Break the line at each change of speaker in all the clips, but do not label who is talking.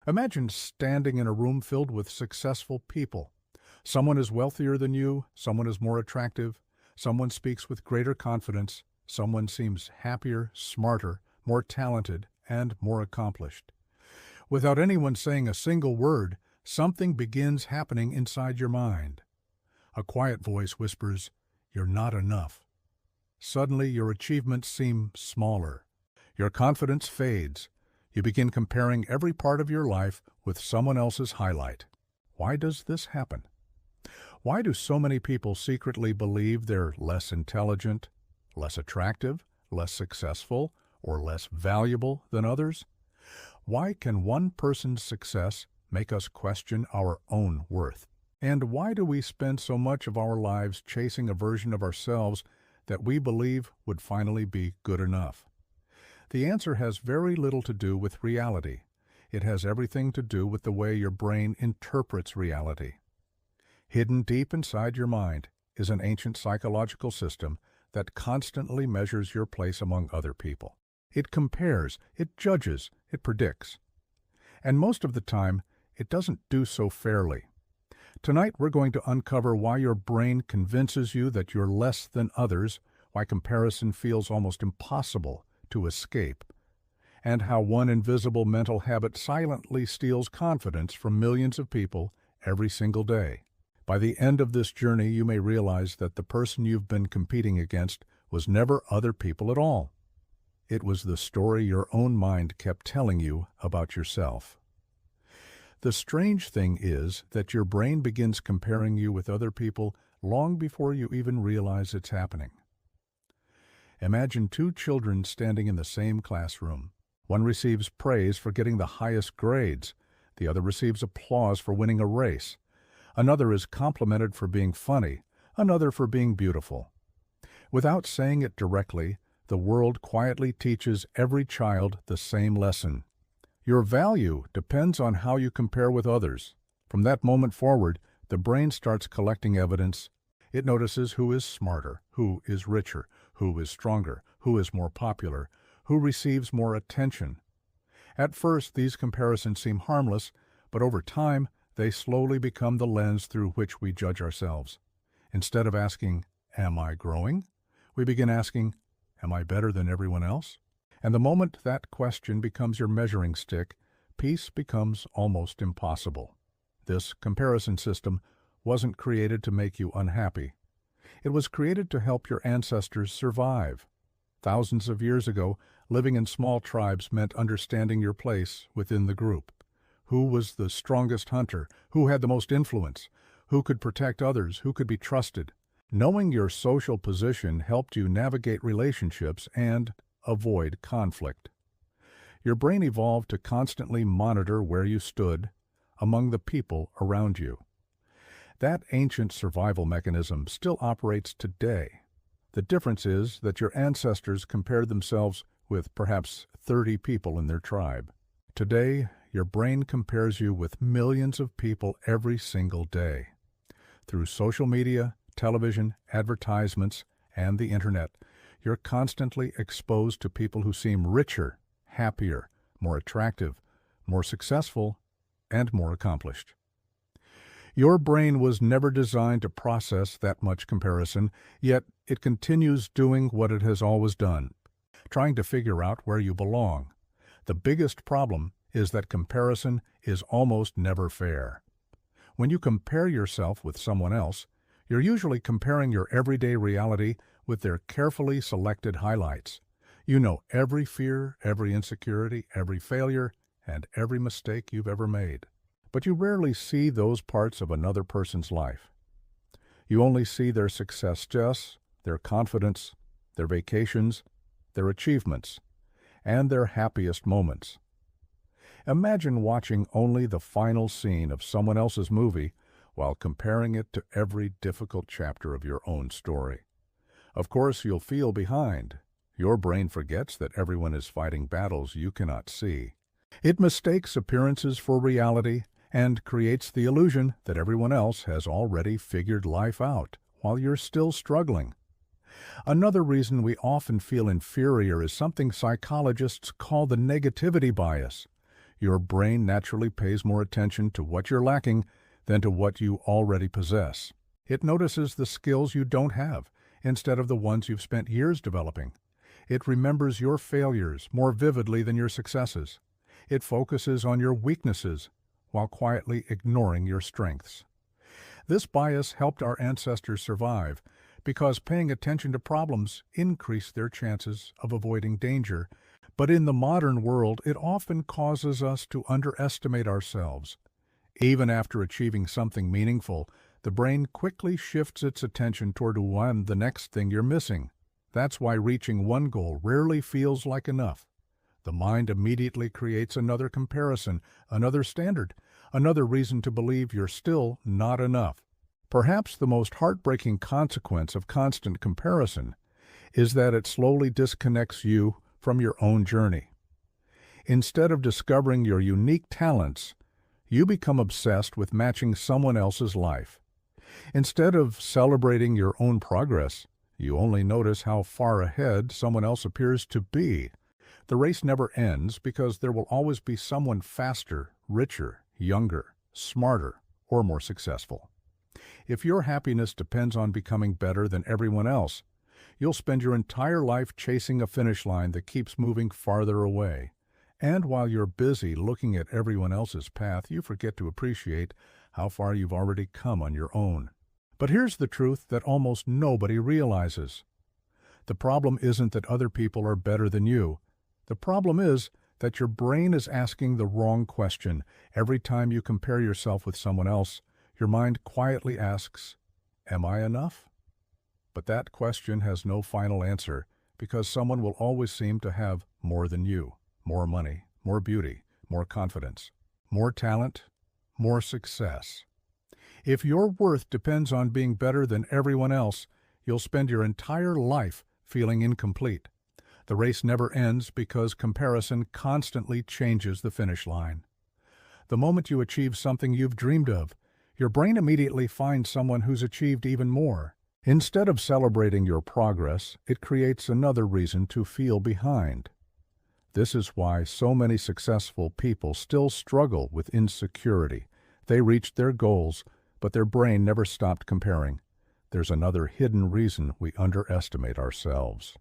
Imagine standing in a room filled with successful people. Someone is wealthier than you, someone is more attractive, someone speaks with greater confidence, someone seems happier, smarter, more talented, and more accomplished. Without anyone saying a single word, something begins happening inside your mind. A quiet voice whispers, "You're not enough." Suddenly, your achievements seem smaller. Your confidence fades. You begin comparing every part of your life with someone else's highlight. Why does this happen? Why do so many people secretly believe they're less intelligent, less attractive, less successful, or less valuable than others? Why can one person's success make us question our own worth? And why do we spend so much of our lives chasing a version of ourselves that we believe would finally be good enough? The answer has very little to do with reality. It has everything to do with the way your brain interprets reality. Hidden deep inside your mind is an ancient psychological system that constantly measures your place among other people. It compares, it judges, it predicts. And most of the time, it doesn't do so fairly. Tonight, we're going to uncover why your brain convinces you that you're less than others, why comparison feels almost impossible to escape, and how one invisible mental habit silently steals confidence from millions of people every single day. By the end of this journey, you may realize that the person you've been competing against was never other people at all. It was the story your own mind kept telling you about yourself. The strange thing is that your brain begins comparing you with other people long before you even realize it's happening. Imagine two children standing in the same classroom. One receives praise for getting the highest grades. The other receives applause for winning a race. Another is complimented for being funny, another for being beautiful. Without saying it directly, the world quietly teaches every child the same lesson. Your value depends on how you compare with others. From that moment forward, the brain starts collecting evidence. It notices who is smarter, who is richer, who is stronger, who is more popular, who receives more attention. At first, these comparisons seem harmless, but over time, they slowly become the lens through which we judge ourselves. Instead of asking, "Am I growing?" we begin asking, "Am I better than everyone else?" And the moment that question becomes your measuring stick, peace becomes almost impossible. This comparison system wasn't created to make you unhappy. It was created to help your ancestors survive. Thousands of years ago, living in small tribes meant understanding your place within the group. Who was the strongest hunter? Who had the most influence? Who could protect others? Who could be trusted? Knowing your social position helped you navigate relationships and avoid conflict. Your brain evolved to constantly monitor where you stood among the people around you. That ancient survival mechanism still operates today. The difference is that your ancestors compared themselves with perhaps 30 people in their tribe. Today, your brain compares you with millions of people every single day. Through social media, television, advertisements, and the internet, you're constantly exposed to people who seem richer, happier, more attractive, more successful, and more accomplished. Your brain was never designed to process that much comparison, yet it continues doing what it has always done, trying to figure out where you belong. The biggest problem is that comparison is almost never fair. When you compare yourself with someone else, you're usually comparing your everyday reality with their carefully selected highlights. You know every fear, every insecurity, every failure, and every mistake you've ever made. But you rarely see those parts of another person's life. You only see their success, their confidence, their vacations, their achievements, and their happiest moments. Imagine watching only the final scene of someone else's movie while comparing it to every difficult chapter of your own story. Of course, you'll feel behind. Your brain forgets that everyone is fighting battles you cannot see. It mistakes appearances for reality and creates the illusion that everyone else has already figured life out while you're still struggling. Another reason we often feel inferior is something psychologists call the negativity bias. Your brain naturally pays more attention to what you're lacking than to what you already possess. It notices the skills you don't have instead of the ones you've spent years developing. It remembers your failures more vividly than your successes. It focuses on your weaknesses while quietly ignoring your strengths. This bias helped our ancestors survive because paying attention to problems increased their chances of avoiding danger. But in the modern world, it often causes us to underestimate ourselves. Even after achieving something meaningful, the brain quickly shifts its attention toward the next thing you're missing. That's why reaching one goal rarely feels like enough. The mind immediately creates another comparison, another standard, another reason to believe you're still not enough. Perhaps the most heartbreaking consequence of constant comparison is that it slowly disconnects you from your own journey. Instead of discovering your unique talents, you become obsessed with matching someone else's life. Instead of celebrating your own progress, you only notice how far ahead someone else appears to be. The race never ends because there will always be someone faster, richer, younger, smarter, or more successful. If your happiness depends on becoming better than everyone else, you'll spend your entire life chasing a finish line that keeps moving farther away. And while you're busy looking at everyone else's path, you forget to appreciate how far you've already come on your own. But here's the truth that almost nobody realizes. The problem isn't that other people are better than you. The problem is that your brain is asking the wrong question. Every time you compare yourself with someone else, your mind quietly asks, "Am I enough?" But that question has no final answer because someone will always seem to have more than you. More money, more beauty, more confidence, more talent, more success. If your worth depends on being better than everyone else, you'll spend your entire life feeling incomplete. The race never ends because comparison constantly changes the finish line. The moment you achieve something you've dreamed of, your brain immediately finds someone who's achieved even more. Instead of celebrating your progress, it creates another reason to feel behind. This is why so many successful people still struggle with insecurity. They reached their goals, but their brain never stopped comparing. There's another hidden reason we underestimate ourselves.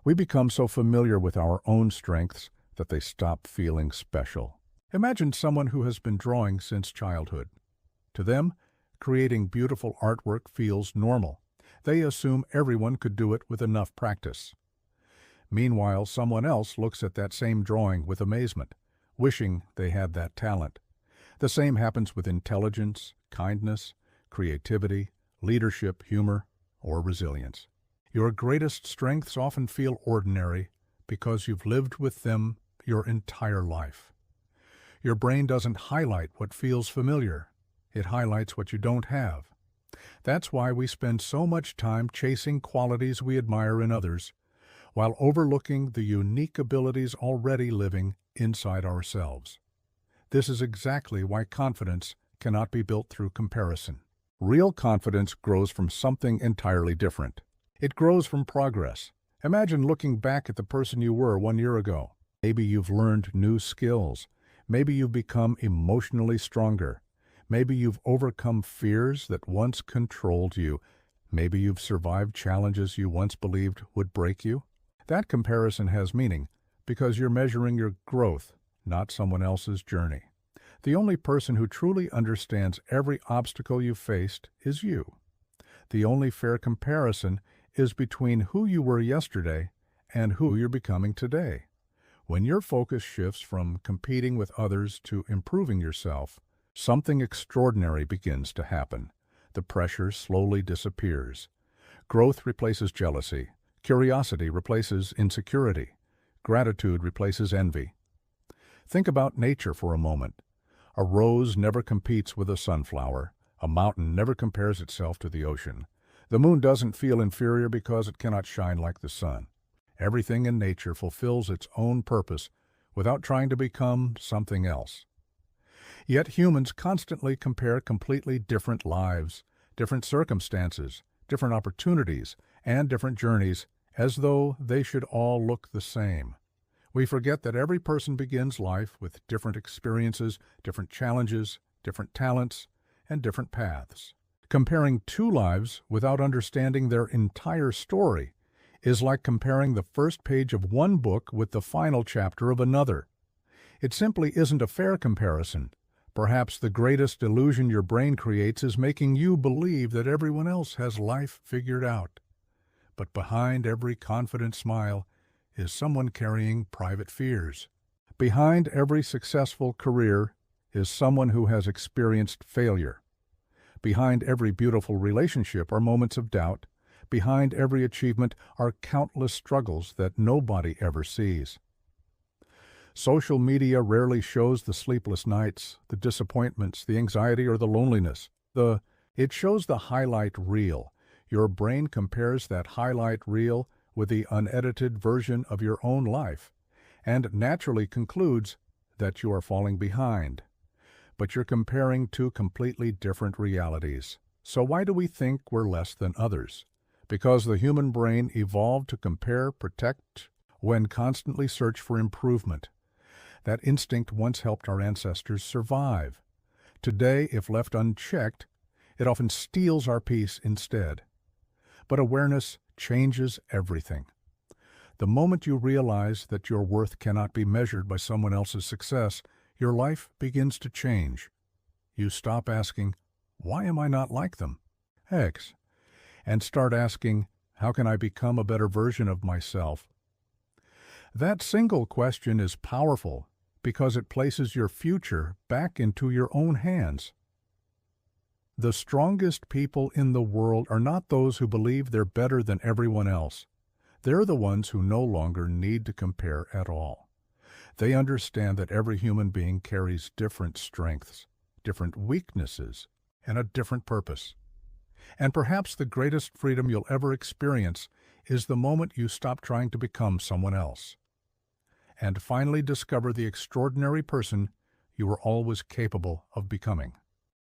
We become so familiar with our own strengths that they stop feeling special. Imagine someone who has been drawing since childhood. To them, creating beautiful artwork feels normal. They assume everyone could do it with enough practice. Meanwhile, someone else looks at that same drawing with amazement, wishing they had that talent. The same happens with intelligence, kindness, creativity, leadership, humor, or resilience. Your greatest strengths often feel ordinary because you've lived with them your entire life. Your brain doesn't highlight what feels familiar. It highlights what you don't have. That's why we spend so much time chasing qualities we admire in others, while overlooking the unique abilities already living inside ourselves. This is exactly why confidence cannot be built through comparison. Real confidence grows from something entirely different. It grows from progress. Imagine looking back at the person you were 1 year ago. Maybe you've learned new skills. Maybe you've become emotionally stronger. Maybe you've overcome fears that once controlled you. Maybe you've survived challenges you once believed would break you. That comparison has meaning because you're measuring your growth, not someone else's journey. The only person who truly understands every obstacle you faced is you. The only fair comparison is between who you were yesterday and who you're becoming today. When your focus shifts from competing with others to improving yourself, something extraordinary begins to happen. The pressure slowly disappears. Growth replaces jealousy. Curiosity replaces insecurity. Gratitude replaces envy. Think about nature for a moment. A rose never competes with a sunflower. A mountain never compares itself to the ocean. The moon doesn't feel inferior because it cannot shine like the sun. Everything in nature fulfills its own purpose without trying to become something else. Yet humans constantly compare completely different lives, different circumstances, different opportunities, and different journeys as though they should all look the same. We forget that every person begins life with different experiences, different challenges, different talents, and different paths. Comparing two lives without understanding their entire story is like comparing the first page of one book with the final chapter of another. It simply isn't a fair comparison. Perhaps the greatest illusion your brain creates is making you believe that everyone else has life figured out. But behind every confident smile is someone carrying private fears. Behind every successful career is someone who has experienced failure. Behind every beautiful relationship are moments of doubt. Behind every achievement are countless struggles that nobody ever sees. Social media rarely shows the sleepless nights, the disappointments, the anxiety, or the loneliness. It shows the highlight reel. Your brain compares that highlight reel with the unedited version of your own life and naturally concludes that you are falling behind. But you're comparing two completely different realities. So why do we think we're less than others? Because the human brain evolved to compare, protect, and constantly search for improvement. That instinct once helped our ancestors survive. Today, if left unchecked, it often steals our peace instead. But awareness changes everything. The moment you realize that your worth cannot be measured by someone else's success, your life begins to change. You stop asking, "Why am I not like them?" And start asking, "How can I become a better version of myself?" That single question is powerful because it places your future back into your own hands. The strongest people in the world are not those who believe they're better than everyone else. They're the ones who no longer need to compare at all. They understand that every human being carries different strengths, different weaknesses, and a different purpose. And perhaps the greatest freedom you'll ever experience is the moment you stop trying to become someone else and finally discover the extraordinary person you were always capable of becoming.